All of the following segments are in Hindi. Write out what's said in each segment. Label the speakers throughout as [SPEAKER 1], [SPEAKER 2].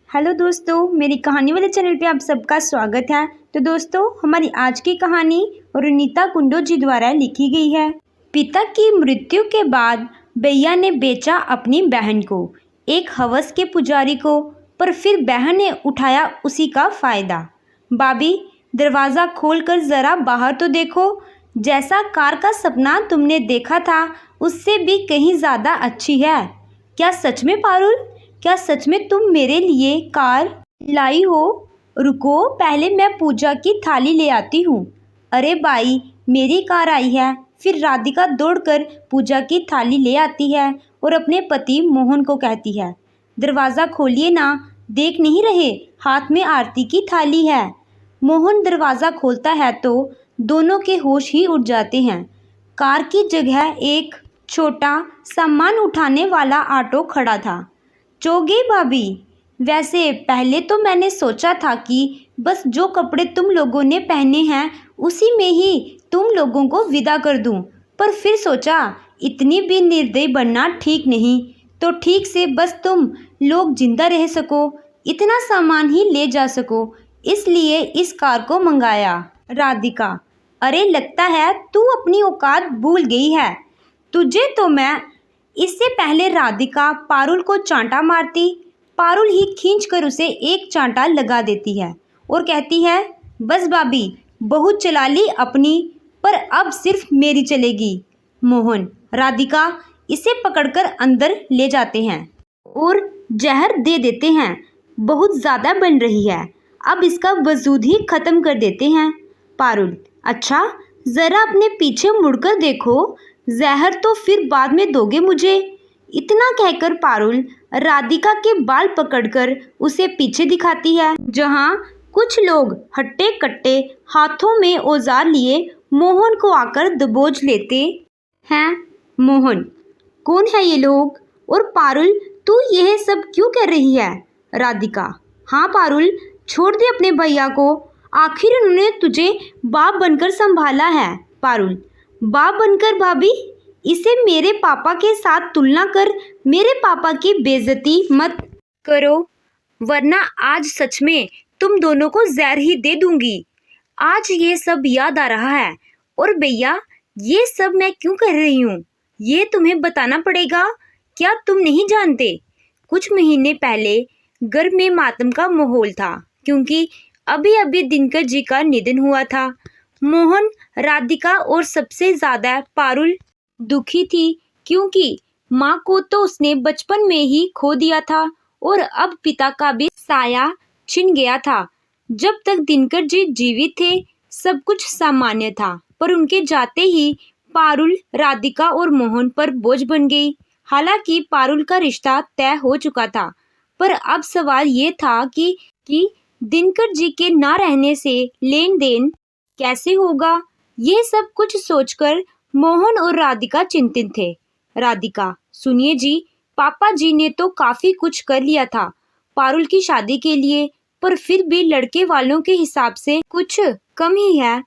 [SPEAKER 1] हेलो दोस्तों, मेरी कहानी वाले चैनल पे आप सबका स्वागत है। तो दोस्तों, हमारी आज की कहानी रुनीता कुंडो जी द्वारा लिखी गई है। पिता की मृत्यु के बाद भैया ने बेचा अपनी बहन को एक हवस के पुजारी को, पर फिर बहन ने उठाया उसी का फायदा। भाभी, दरवाज़ा खोलकर ज़रा बाहर तो देखो। जैसा कार का सपना तुमने देखा था उससे भी कहीं ज़्यादा अच्छी है। क्या सच में पारुल? क्या सच में तुम मेरे लिए कार लाई हो? रुको, पहले मैं पूजा की थाली ले आती हूँ। अरे भाई, मेरी कार आई है। फिर राधिका दौड़कर पूजा की थाली ले आती है और अपने पति मोहन को कहती है, दरवाज़ा खोलिए ना, देख नहीं रहे हाथ में आरती की थाली है। मोहन दरवाज़ा खोलता है तो दोनों के होश ही उड़ जाते हैं। कार की जगह एक छोटा सामान उठाने वाला ऑटो खड़ा था। चौगे भाभी, वैसे पहले तो मैंने सोचा था कि बस जो कपड़े तुम लोगों ने पहने हैं उसी में ही तुम लोगों को विदा कर दूं, पर फिर सोचा इतनी भी निर्दयी बनना ठीक नहीं। तो ठीक से बस तुम लोग जिंदा रह सको, इतना सामान ही ले जा सको, इसलिए इस कार को मंगाया। राधिका, अरे लगता है तू अपनी औकात भूल गई है। तुझे तो मैं। इससे पहले राधिका पारुल को चांटा मारती, पारुल ही खींचकर उसे एक चांटा लगा देती है और कहती है, बस भाभी, बहुत चला ली अपनी, पर अब सिर्फ मेरी चलेगी। मोहन, राधिका इसे पकड़कर अंदर ले जाते हैं और जहर दे देते हैं। बहुत ज़्यादा बन रही है, अब इसका वजूद ही ख़त्म कर देते हैं। पारुल, अच्छा ज़रा अपने पीछे मुड़कर देखो, जहर तो फिर बाद में दोगे मुझे। इतना कहकर पारुल राधिका के बाल पकड़कर उसे पीछे दिखाती है, जहां कुछ लोग हट्टे कट्टे हाथों में औजार लिए मोहन को आकर दबोच लेते हैं। मोहन, कौन है ये लोग? और पारुल, तू यह सब क्यों कर रही है? राधिका, हाँ पारुल, छोड़ दे अपने भैया को, आखिर उन्होंने तुझे बाप बनकर संभाला है। पारुल, बाप बनकर? भाभी, इसे मेरे पापा के साथ तुलना कर मेरे पापा की बेइज्जती मत करो, वरना आज सच में तुम दोनों को जहर ही दे दूंगी। आज ये सब याद आ रहा है। और भैया, ये सब मैं क्यों कर रही हूँ ये तुम्हें बताना पड़ेगा। क्या तुम नहीं जानते? कुछ महीने पहले घर में मातम का माहौल था, क्योंकि अभी अभी दिनकर जी का निधन हुआ था। मोहन, राधिका और सबसे ज़्यादा पारुल दुखी थी, क्योंकि माँ को तो उसने बचपन में ही खो दिया था और अब पिता का भी साया छिन गया था। जब तक दिनकर जी जीवित थे सब कुछ सामान्य था, पर उनके जाते ही पारुल, राधिका और मोहन पर बोझ बन गई। हालांकि पारुल का रिश्ता तय हो चुका था, पर अब सवाल ये था कि दिनकर जी के ना रहने से लेन देन कैसे होगा। ये सब कुछ सोचकर मोहन और राधिका चिंतित थे। राधिका, सुनिए जी, पापा जी ने तो काफी कुछ कर लिया था पारुल की शादी के लिए, पर फिर भी लड़के वालों के हिसाब से कुछ कम ही है।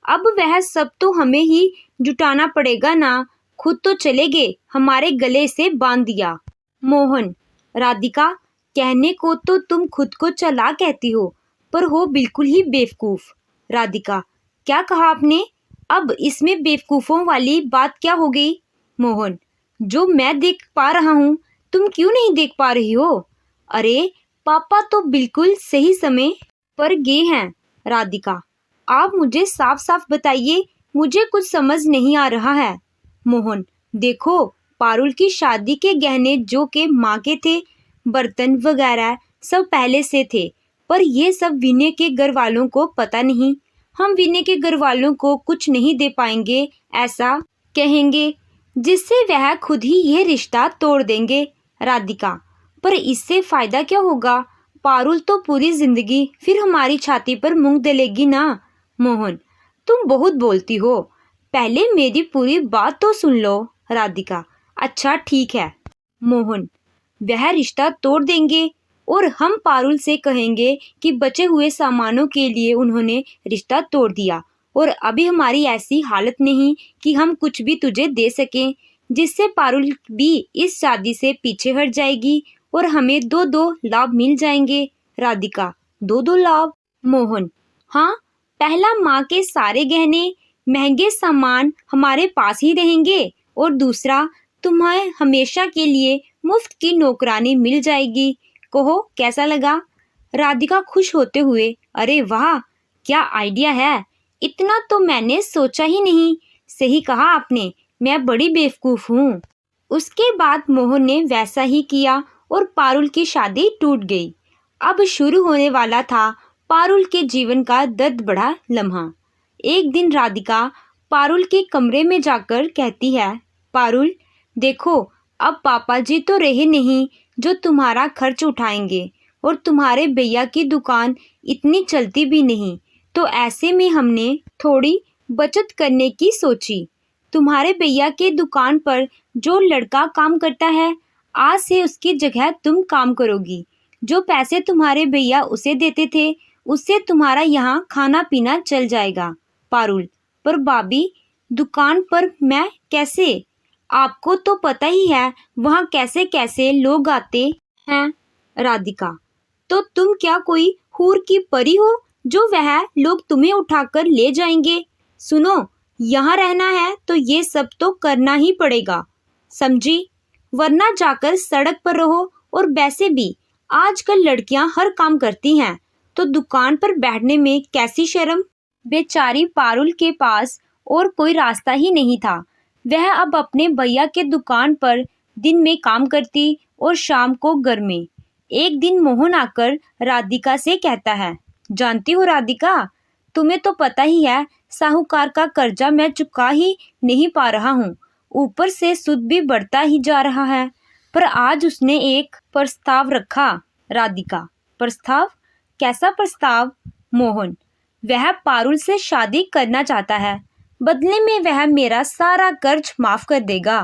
[SPEAKER 1] अब वह सब तो हमें ही जुटाना पड़ेगा ना, खुद तो चले गए, हमारे गले से बांध दिया। मोहन, राधिका, कहने को तो तुम खुद को चालाक कहती हो, पर हो बिल्कुल ही बेवकूफ। राधिका, क्या कहा आपने? अब इसमें बेवकूफ़ों वाली बात क्या हो गई? मोहन, जो मैं देख पा रहा हूँ तुम क्यों नहीं देख पा रही हो? अरे पापा तो बिल्कुल सही समय पर गए हैं। राधिका, आप मुझे साफ साफ बताइए, मुझे कुछ समझ नहीं आ रहा है। मोहन, देखो, पारुल की शादी के गहने जो के माँ के थे, बर्तन वगैरह सब पहले से थे, पर ये सब विनय के घर वालों को पता नहीं। हम विनय के घर वालों को कुछ नहीं दे पाएंगे ऐसा कहेंगे, जिससे वह खुद ही यह रिश्ता तोड़ देंगे। राधिका, पर इससे फायदा क्या होगा? पारुल तो पूरी जिंदगी फिर हमारी छाती पर मूंग दलेगी ना। मोहन, तुम बहुत बोलती हो, पहले मेरी पूरी बात तो सुन लो। राधिका, अच्छा ठीक है। मोहन, वह रिश्ता तोड़ देंगे और हम पारुल से कहेंगे कि बचे हुए सामानों के लिए उन्होंने रिश्ता तोड़ दिया और अभी हमारी ऐसी हालत नहीं कि हम कुछ भी तुझे दे सकें, जिससे पारुल भी इस शादी से पीछे हट जाएगी और हमें 2-2 लाभ मिल जाएंगे। राधिका, 2-2 लाभ? मोहन, हाँ, पहला माँ के सारे गहने महंगे सामान हमारे पास ही रहेंगे और दूसरा तुम्हें हमेशा के लिए मुफ्त की नौकरानी मिल जाएगी। कहो कैसा लगा? राधिका खुश होते हुए, अरे वाह, क्या आइडिया है, इतना तो मैंने सोचा ही नहीं। सही कहा आपने, मैं बड़ी बेवकूफ हूँ। उसके बाद मोहन ने वैसा ही किया और पारुल की शादी टूट गई। अब शुरू होने वाला था पारुल के जीवन का दर्द भरा लम्हा। एक दिन राधिका पारुल के कमरे में जाकर कहती है, पारुल देखो, अब पापा जी तो रहे नहीं जो तुम्हारा खर्च उठाएंगे और तुम्हारे भैया की दुकान इतनी चलती भी नहीं, तो ऐसे में हमने थोड़ी बचत करने की सोची। तुम्हारे भैया के दुकान पर जो लड़का काम करता है, आज से उसकी जगह तुम काम करोगी। जो पैसे तुम्हारे भैया उसे देते थे, उससे तुम्हारा यहाँ खाना पीना चल जाएगा। पारुल, पर भाभी, दुकान पर मैं कैसे? आपको तो पता ही है वहाँ कैसे कैसे लोग आते हैं। राधिका, तो तुम क्या कोई हूर की परी हो जो वह लोग तुम्हें उठाकर ले जाएंगे? सुनो, यहाँ रहना है तो ये सब तो करना ही पड़ेगा, समझी? वरना जाकर सड़क पर रहो। और वैसे भी आजकल लड़कियां हर काम करती हैं, तो दुकान पर बैठने में कैसी शर्म। बेचारी पारुल के पास और कोई रास्ता ही नहीं था। वह अब अपने भैया के दुकान पर दिन में काम करती और शाम को घर में। एक दिन मोहन आकर राधिका से कहता है, जानती हो राधिका, तुम्हें तो पता ही है साहूकार का कर्जा मैं चुका ही नहीं पा रहा हूँ, ऊपर से सूद भी बढ़ता ही जा रहा है। पर आज उसने एक प्रस्ताव रखा। राधिका, प्रस्ताव? कैसा प्रस्ताव? मोहन, वह पारुल से शादी करना चाहता है, बदले में वह मेरा सारा कर्ज माफ कर देगा।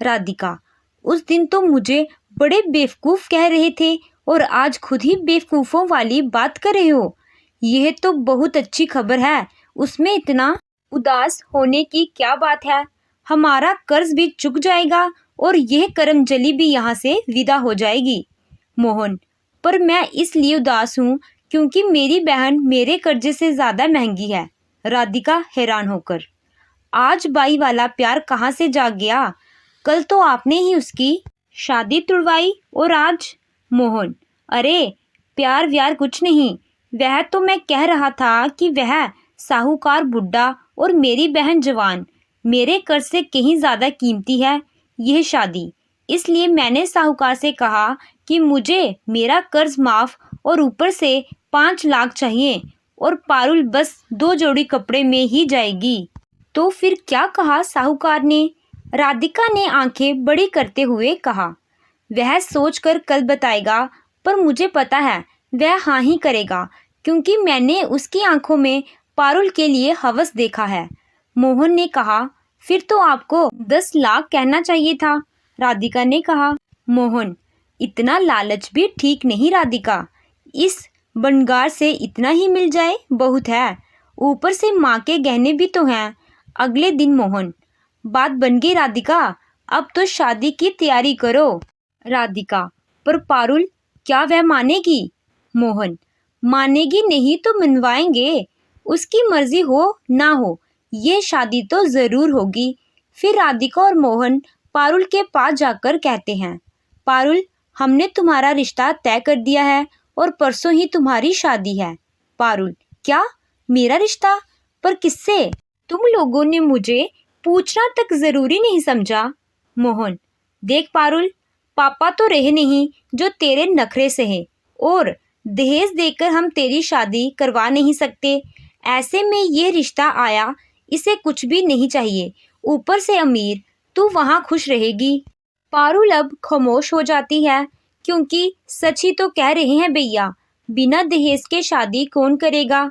[SPEAKER 1] राधिका, उस दिन तो मुझे बड़े बेवकूफ कह रहे थे और आज खुद ही बेवकूफों वाली बात कर रहे हो। यह तो बहुत अच्छी खबर है, उसमें इतना उदास होने की क्या बात है। हमारा कर्ज भी चुक जाएगा और यह करमजली भी यहाँ से विदा हो जाएगी। मोहन, पर मैं इसलिए उदास हूँ क्योंकि मेरी बहन मेरे कर्जे से ज़्यादा महंगी है। राधिका हैरान होकर, आज बाई वाला प्यार कहाँ से जाग गया? कल तो आपने ही उसकी शादी तुड़वाई और आज? मोहन, अरे प्यार व्यार कुछ नहीं, वह तो मैं कह रहा था कि वह साहूकार बुढ़ा और मेरी बहन जवान, मेरे कर्ज से कहीं ज़्यादा कीमती है यह शादी। इसलिए मैंने साहूकार से कहा कि मुझे मेरा कर्ज माफ़ और ऊपर से 5 लाख चाहिए और पारुल बस 2 जोड़ी कपड़े में ही जाएगी। तो फिर क्या कहा साहूकार ने? राधिका ने आंखें बड़ी करते हुए कहा, वह सोचकर कल बताएगा, पर मुझे पता है वह हाँ ही करेगा क्योंकि मैंने उसकी आंखों में पारुल के लिए हवस देखा है। मोहन ने कहा, फिर तो आपको 10 लाख कहना चाहिए था। राधिका ने कहा, मोहन, इतना लालच भी ठीक नहीं राधिका, इस बनगार से इतना ही मिल जाए बहुत है, ऊपर से माँ के गहने भी तो हैं। अगले दिन मोहन, बात बन गई राधिका, अब तो शादी की तैयारी करो। राधिका, पर पारुल, क्या वह मानेगी? मोहन, मानेगी नहीं तो मनवाएंगे, उसकी मर्जी हो ना हो, ये शादी तो ज़रूर होगी। फिर राधिका और मोहन पारुल के पास जाकर कहते हैं, पारुल, हमने तुम्हारा रिश्ता तय कर दिया है और परसों ही तुम्हारी शादी है। पारुल, क्या? मेरा रिश्ता? पर किससे? तुम लोगों ने मुझे पूछना तक ज़रूरी नहीं समझा। मोहन, देख पारुल, पापा तो रहे नहीं जो तेरे नखरे सहे, और दहेज देकर हम तेरी शादी करवा नहीं सकते। ऐसे में ये रिश्ता आया, इसे कुछ भी नहीं चाहिए, ऊपर से अमीर, तू वहाँ खुश रहेगी। पारुल अब खामोश हो जाती है क्योंकि सच ही तो कह रहे हैं भैया, बिना दहेज के शादी कौन करेगा।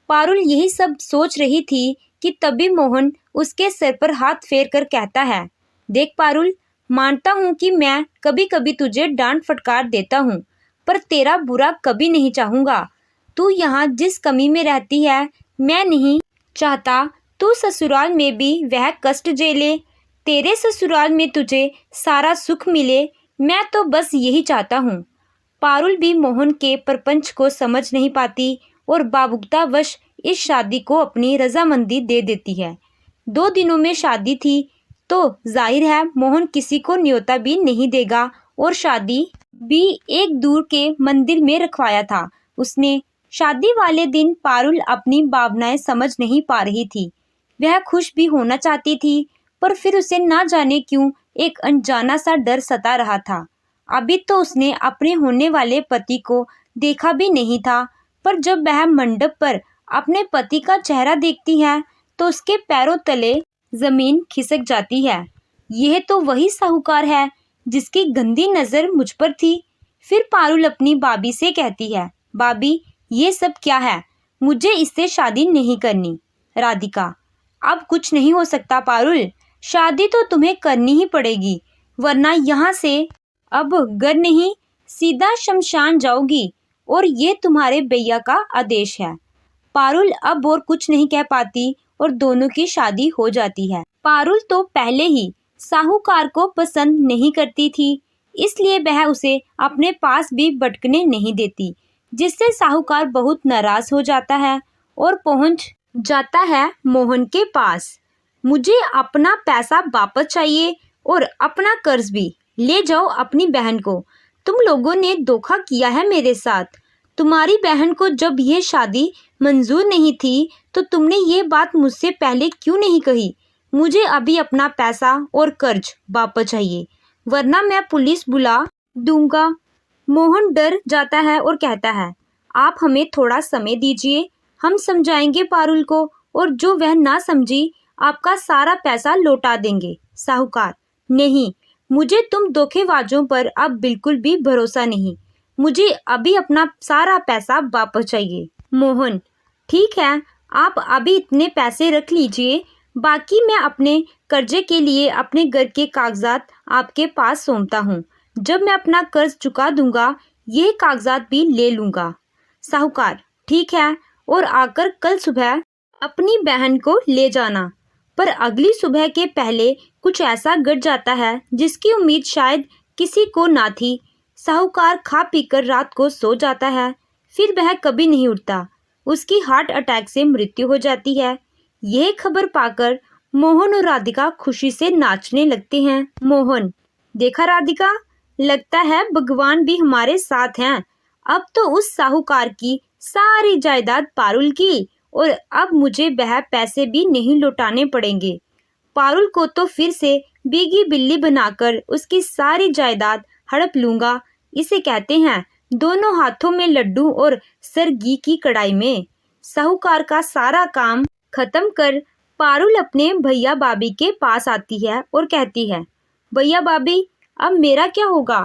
[SPEAKER 1] पारुल यही सब सोच रही थी कि तभी मोहन उसके सिर पर हाथ फेर कर कहता है, देख पारुल, मानता हूँ कि मैं कभी कभी तुझे डांट फटकार देता हूँ, पर तेरा बुरा कभी नहीं चाहूँगा। तू यहाँ जिस कमी में रहती है, मैं नहीं चाहता तू ससुराल में भी वह कष्ट झेले। तेरे ससुराल में तुझे सारा सुख मिले, मैं तो बस यही चाहता हूँ। पारुल भी मोहन के प्रपंच को समझ नहीं पाती और बाबुगतावश इस शादी को अपनी रजामंदी दे देती है। 2 दिनों में शादी थी तो जाहिर है मोहन किसी को न्योता भी नहीं देगा और शादी भी एक दूर के मंदिर में रखवाया था उसने। शादी वाले दिन पारुल अपनी भावनाएं समझ नहीं पा रही थी। वह खुश भी होना चाहती थी पर फिर उसे ना जाने क्यों एक अनजाना सा डर सता रहा था। अभी तो उसने अपने होने वाले पति को देखा भी नहीं था, पर जब वह मंडप पर अपने पति का चेहरा देखती है तो उसके पैरों तले जमीन खिसक जाती है। यह तो वही साहूकार है जिसकी गंदी नजर मुझ पर थी। फिर पारुल अपनी भाभी से कहती है, भाभी ये सब क्या है, मुझे इससे शादी नहीं करनी। राधिका, अब कुछ नहीं हो सकता पारुल, शादी तो तुम्हें करनी ही पड़ेगी, वरना यहाँ से अब घर नहीं सीधा शमशान जाओगी और ये तुम्हारे भैया का आदेश है। पारुल अब और कुछ नहीं कह पाती और दोनों की शादी हो जाती है। पारुल तो पहले ही साहूकार को पसंद नहीं करती थी, इसलिए वह उसे अपने पास भी भटकने नहीं देती, जिससे साहूकार बहुत नाराज हो जाता है और पहुंच जाता है मोहन के पास। मुझे अपना पैसा वापस चाहिए और अपना कर्ज भी। ले जाओ अपनी बहन को, तुम लोगों ने धोखा किया है मेरे साथ। तुम्हारी बहन को जब यह शादी मंजूर नहीं थी तो तुमने ये बात मुझसे पहले क्यों नहीं कही। मुझे अभी अपना पैसा और कर्ज वापस चाहिए, वरना मैं पुलिस बुला दूंगा। मोहन डर जाता है और कहता है, आप हमें थोड़ा समय दीजिए, हम समझाएंगे पारुल को और जो वह ना समझी आपका सारा पैसा लौटा देंगे। साहूकार, नहीं, मुझे तुम धोखेबाजों पर अब बिल्कुल भी भरोसा नहीं, मुझे अभी अपना सारा पैसा वापस चाहिए। मोहन, ठीक है, आप अभी इतने पैसे रख लीजिए, बाकी मैं अपने कर्जे के लिए अपने घर के कागजात आपके पास सौंपता हूँ। जब मैं अपना कर्ज चुका दूंगा ये कागजात भी ले लूंगा। साहूकार, ठीक है, और आकर कल सुबह अपनी बहन को ले जाना। पर अगली सुबह के पहले कुछ ऐसा घट जाता है जिसकी उम्मीद शायद किसी को ना थी। साहूकार खा पीकर रात को सो जाता है, फिर वह कभी नहीं उठता। उसकी हार्ट अटैक से मृत्यु हो जाती है। यह खबर पाकर मोहन और राधिका खुशी से नाचने लगते हैं। मोहन, देखा राधिका, लगता है भगवान भी हमारे साथ हैं। अब तो उस साहूकार की सारी जायदाद पारुल की और अब मुझे वह पैसे भी नहीं लौटाने पड़ेंगे। पारुल को तो फिर से बीगी बिल्ली बनाकर उसकी सारी जायदाद हड़प लूंगा। इसे कहते हैं दोनों हाथों में लड्डू और सर घी की कढ़ाई में। साहूकार का सारा काम खत्म कर पारुल अपने भैया भाभी के पास आती है और कहती है, भैया भाभी, अब मेरा क्या होगा।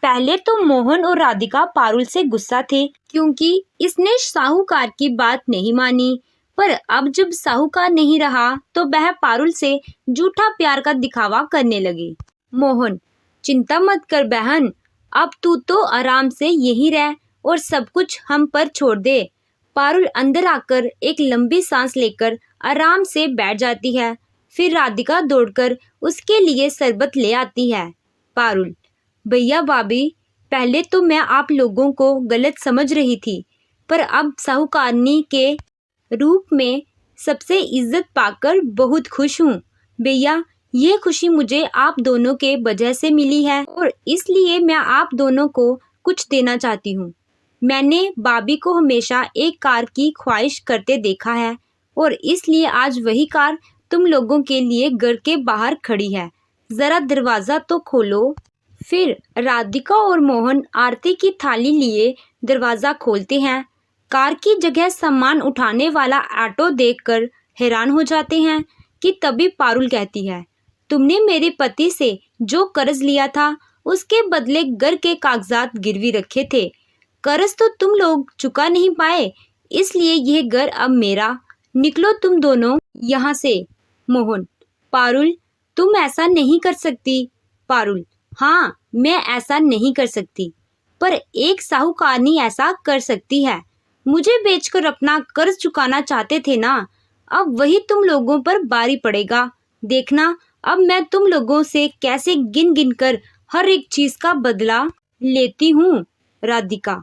[SPEAKER 1] पहले तो मोहन और राधिका पारुल से गुस्सा थे क्योंकि इसने साहूकार की बात नहीं मानी, पर अब जब साहूकार नहीं रहा तो वह पारुल से झूठा प्यार का दिखावा करने लगे। मोहन, चिंता मत कर बहन, अब तू तो आराम से यहीं रह और सब कुछ हम पर छोड़ दे। पारुल अंदर आकर एक लंबी सांस लेकर आराम से बैठ जाती है। फिर राधिका दौड़कर उसके लिए शरबत ले आती है। पारुल, भैया भाभी, पहले तो मैं आप लोगों को गलत समझ रही थी, पर अब साहूकारनी के रूप में सबसे इज्जत पाकर बहुत खुश हूँ। भैया, ये खुशी मुझे आप दोनों के वजह से मिली है और इसलिए मैं आप दोनों को कुछ देना चाहती हूँ। मैंने भाभी को हमेशा एक कार की ख्वाहिश करते देखा है और इसलिए आज वही कार तुम लोगों के लिए घर के बाहर खड़ी है। जरा दरवाज़ा तो खोलो। फिर राधिका और मोहन आरती की थाली लिए दरवाज़ा खोलते हैं। कार की जगह सामान उठाने वाला ऑटो देखकर हैरान हो जाते हैं कि तभी पारुल कहती है, तुमने मेरे पति से जो कर्ज लिया था उसके बदले घर के कागजात गिरवी रखे थे। कर्ज तो तुम लोग चुका नहीं पाए, इसलिए यह घर अब मेरा। निकलो तुम दोनों यहाँ से। मोहन, पारुल, तुम ऐसा नहीं कर सकती। पारुल, हाँ, मैं ऐसा नहीं कर सकती, पर एक साहूकारनी ऐसा कर सकती है। मुझे बेचकर अपना कर्ज चुकाना चाहते थे ना, अब वही तुम लोगों पर भारी पड़ेगा। देखना अब मैं तुम लोगों से कैसे गिन गिन कर हर एक चीज का बदला लेती हूँ। राधिका,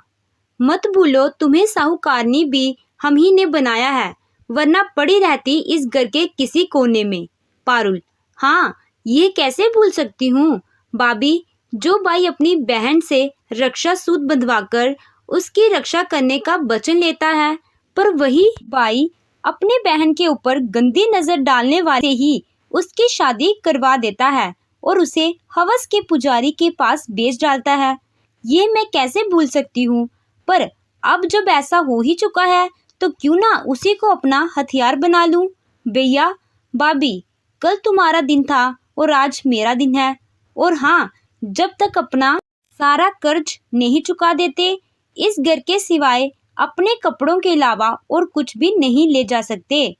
[SPEAKER 1] मत भूलो तुम्हें साहूकारनी भी हम ही ने बनाया है, वरना पड़ी रहती इस घर के किसी कोने में। पारुल, हाँ ये कैसे भूल सकती हूँ भाभी। जो भाई अपनी बहन से रक्षा सूत बंधवाकर उसकी रक्षा करने का वचन लेता है, पर वही भाई अपने बहन के ऊपर गंदी नजर डालने वाले ही उसकी शादी करवा देता है और उसे हवस के पुजारी के पास बेच डालता है। ये मैं कैसे भूल सकती हूँ। पर अब जब ऐसा हो ही चुका है तो क्यों ना उसी को अपना हथियार बना लूं। भैया, भाभी, कल तुम्हारा दिन था और आज मेरा दिन है। और हाँ, जब तक अपना सारा कर्ज नहीं चुका देते, इस घर के सिवाय अपने कपड़ों के अलावा और कुछ भी नहीं ले जा सकते।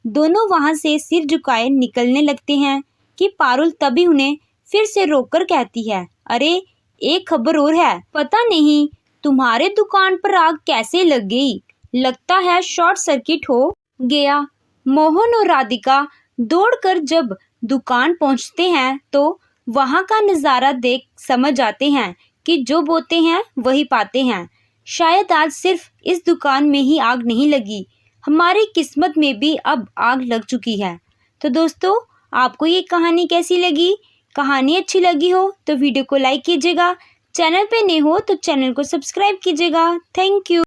[SPEAKER 1] दोनों वहां से सिर झुकाए निकलने लगते हैं कि पारुल तभी उन्हें फिर से रोककर कहती है, अरे एक खबर और है। पता नहीं तुम्हारे दुकान पर आग कैसे लग गई, लगता है शॉर्ट सर्किट हो गया। मोहन और राधिका दौड़कर जब दुकान पहुंचते हैं तो वहां का नज़ारा देख समझ आते हैं कि जो बोते हैं वही पाते हैं। शायद आज सिर्फ इस दुकान में ही आग नहीं लगी, हमारी किस्मत में भी अब आग लग चुकी है। तो दोस्तों, आपको ये कहानी कैसी लगी? कहानी अच्छी लगी हो तो वीडियो को लाइक कीजिएगा, चैनल पे नए हो तो चैनल को सब्सक्राइब कीजिएगा। Thank you.